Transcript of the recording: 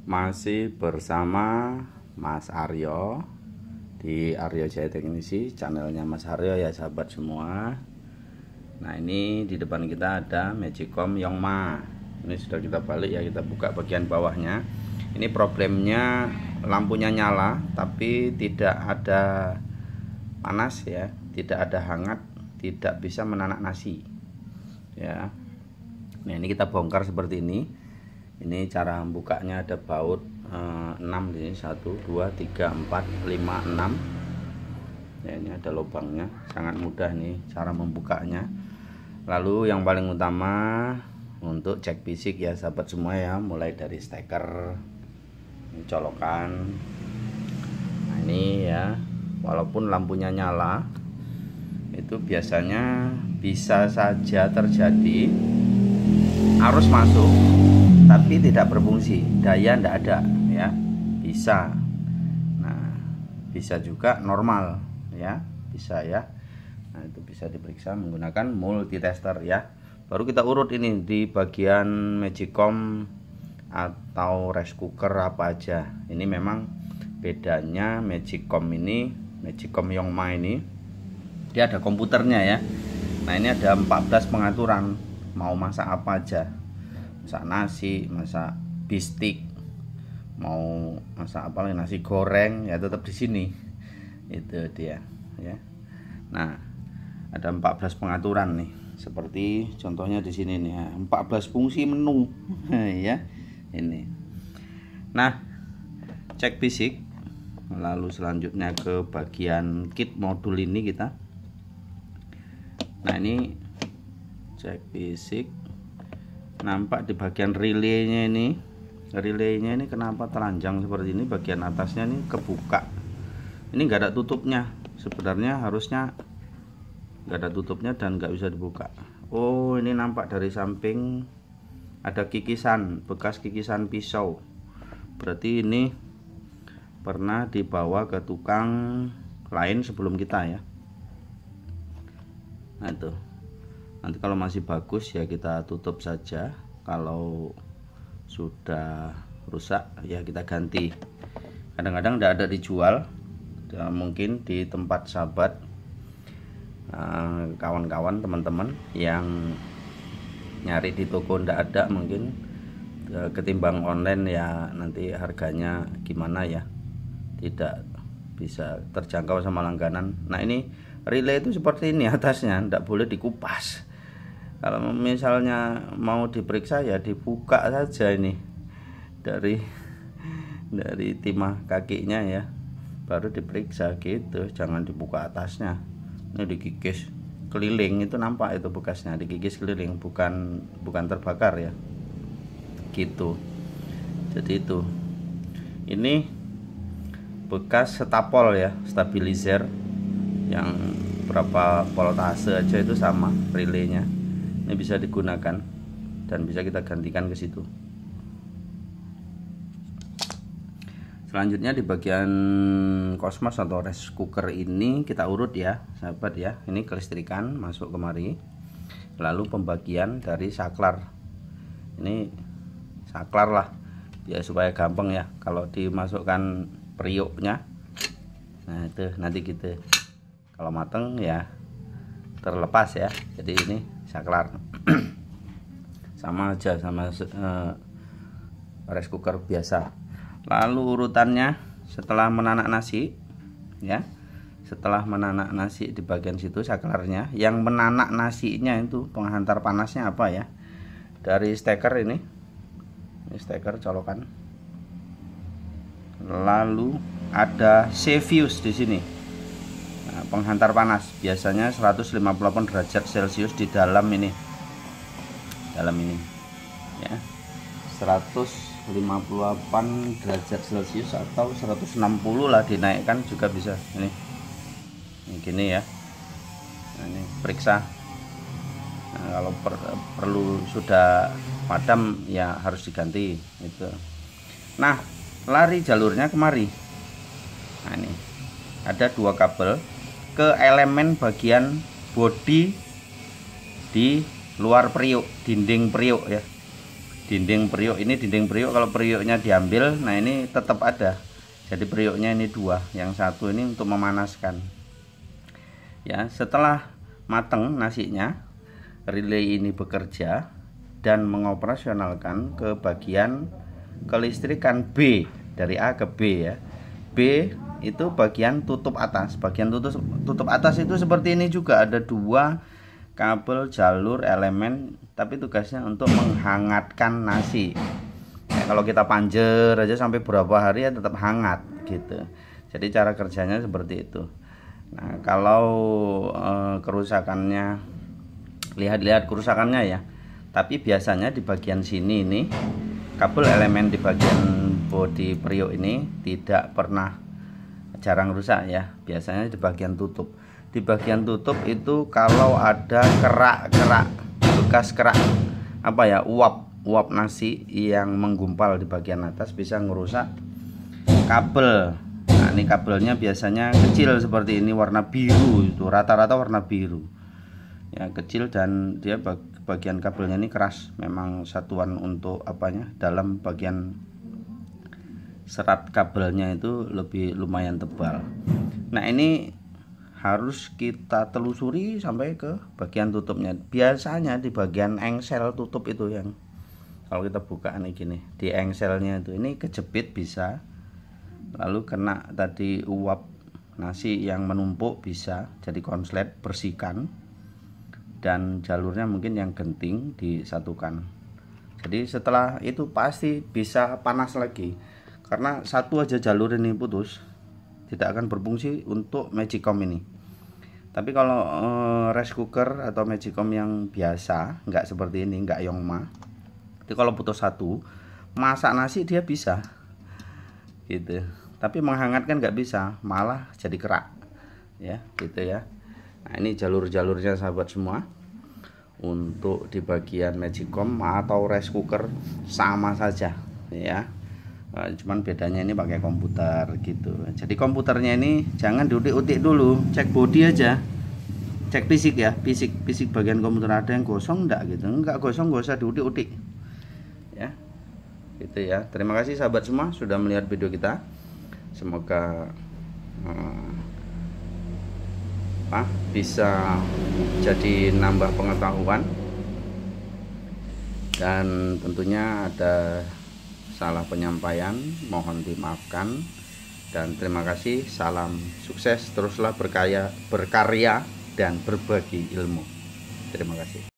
Masih bersama Mas Aryo di Aryo Jaya Teknisi, channelnya Mas Aryo ya sahabat semua. Nah, ini di depan kita ada Magicom Yongma. Ini sudah kita balik ya, kita buka bagian bawahnya. Ini problemnya lampunya nyala tapi tidak ada panas ya, tidak ada hangat, tidak bisa menanak nasi ya. Nah, ini kita bongkar seperti ini. Ini cara bukanya, ada baut 6 di sini, 1 2 3 4 5 6 ya. Ini ada lubangnya, sangat mudah nih cara membukanya. Lalu yang paling utama untuk cek fisik ya sahabat semua ya, mulai dari steker, ini colokan. Nah, ini ya, walaupun lampunya nyala itu biasanya bisa saja terjadi arus masuk tapi tidak berfungsi, daya tidak ada ya, bisa. Nah, bisa juga normal ya, bisa ya. Nah, itu bisa diperiksa menggunakan multitester ya. Baru kita urut ini di bagian Magicom atau rice cooker apa aja. Ini memang bedanya Magicom ini, Magicom Yongma ini dia ada komputernya ya. Nah, ini ada 14 pengaturan, mau masak apa aja, masak nasi, masak bistik, mau masak apa lagi, nasi goreng ya, tetap di sini. Itu dia ya. Nah, ada 14 pengaturan nih, seperti contohnya di sini nih ya, 14 fungsi menu ya ini. Nah, cek fisik, lalu selanjutnya ke bagian kit modul ini kita. Nah, ini cek fisik. Nampak di bagian relaynya ini, relaynya ini kenapa telanjang seperti ini, bagian atasnya ini kebuka. Ini enggak ada tutupnya, sebenarnya harusnya enggak ada tutupnya dan enggak bisa dibuka. Oh, ini nampak dari samping ada kikisan, bekas kikisan pisau. Berarti ini pernah dibawa ke tukang lain sebelum kita ya. Nah, itu nanti kalau masih bagus ya kita tutup saja, kalau sudah rusak ya kita ganti. Kadang-kadang tidak ada dijual, mungkin di tempat sahabat, kawan-kawan, teman-teman yang nyari di toko tidak ada, mungkin ketimbang online ya, nanti harganya gimana ya, tidak bisa terjangkau sama langganan. Nah, ini relay itu seperti ini atasnya, tidak boleh dikupas. Kalau misalnya mau diperiksa ya dibuka saja ini dari timah kakinya ya, baru diperiksa gitu, jangan dibuka atasnya. Ini dikikis keliling, itu nampak itu bekasnya, dikikis keliling, bukan terbakar ya gitu. Jadi itu, ini bekas setapol ya, stabilizer yang berapa voltase aja itu sama relaynya. Ini bisa digunakan dan bisa kita gantikan ke situ. Selanjutnya di bagian kosmos atau rice cooker ini kita urut ya sahabat ya. Ini kelistrikan masuk kemari, lalu pembagian dari saklar. Ini saklar lah biar supaya gampang ya kalau dimasukkan periuknya. Nah, itu nanti kita kalau mateng ya terlepas ya. Jadi ini saklar sama aja sama rice cooker biasa. Lalu urutannya setelah menanak nasi ya, setelah menanak nasi di bagian situ saklarnya, yang menanak nasinya itu penghantar panasnya apa ya, dari steker ini steker colokan. Lalu ada C-fuse di sini. Nah, penghantar panas biasanya 158 derajat Celcius di dalam ini ya, 158 derajat Celcius atau 160 lah, dinaikkan juga bisa. Ini gini ya. Nah, ini periksa. Nah, kalau perlu sudah padam ya harus diganti itu. Nah, lari jalurnya kemari. Nah, ini ada 2 kabel ke elemen bagian bodi di luar periuk, dinding periuk ya. dinding periuk. Ini dinding periuk, kalau periuknya diambil, nah ini tetap ada. Jadi periuknya ini dua, yang satu ini untuk memanaskan. Ya, setelah mateng nasinya, relay ini bekerja dan mengoperasionalkan ke bagian kelistrikan B, dari A ke B ya. B itu bagian tutup atas. Bagian tutup atas itu seperti ini juga, ada dua kabel jalur elemen, tapi tugasnya untuk menghangatkan nasi. Ya, kalau kita panjer aja sampai berapa hari ya tetap hangat gitu. Jadi cara kerjanya seperti itu. Nah, kalau kerusakannya, lihat kerusakannya ya. Tapi biasanya di bagian sini ini kabel elemen di bagian bodi periuk ini tidak pernah, jarang rusak ya. Biasanya di bagian tutup. Di bagian tutup itu kalau ada kerak-kerak, bekas kerak apa ya, uap nasi yang menggumpal di bagian atas, bisa ngerusak kabel. Nah, ini kabelnya biasanya kecil seperti ini, warna biru, itu rata-rata warna biru ya, kecil, dan dia bagian kabelnya ini keras. Memang satuan untuk apanya, dalam bagian serat kabelnya itu lumayan tebal. Nah, ini harus kita telusuri sampai ke bagian tutupnya. Biasanya di bagian engsel tutup itu, yang kalau kita buka nih gini, di engselnya itu ini kejepit bisa, lalu kena tadi uap nasi yang menumpuk bisa, jadi konslet, bersihkan, dan jalurnya mungkin yang genting disatukan. Jadi setelah itu pasti bisa panas lagi, karena satu aja jalur ini putus tidak akan berfungsi untuk Magicom ini. Tapi kalau rice cooker atau Magicom yang biasa, nggak seperti ini, nggak Yongma, itu kalau putus satu, masak nasi dia bisa gitu, tapi menghangatkan nggak bisa, malah jadi kerak ya gitu ya. Nah, ini jalur-jalurnya sahabat semua. Untuk di bagian Magicom atau rice cooker sama saja ya, cuman bedanya ini pakai komputer gitu. Jadi komputernya ini jangan diutik-utik dulu, cek bodi aja, cek fisik ya, fisik bagian komputer ada yang gosong enggak gitu, enggak gosong nggak usah diutik-utik ya gitu ya. Terima kasih sahabat semua sudah melihat video kita, semoga bisa jadi nambah pengetahuan, dan tentunya ada salah penyampaian mohon dimaafkan, dan terima kasih. Salam sukses, teruslah berkarya dan berbagi ilmu. Terima kasih.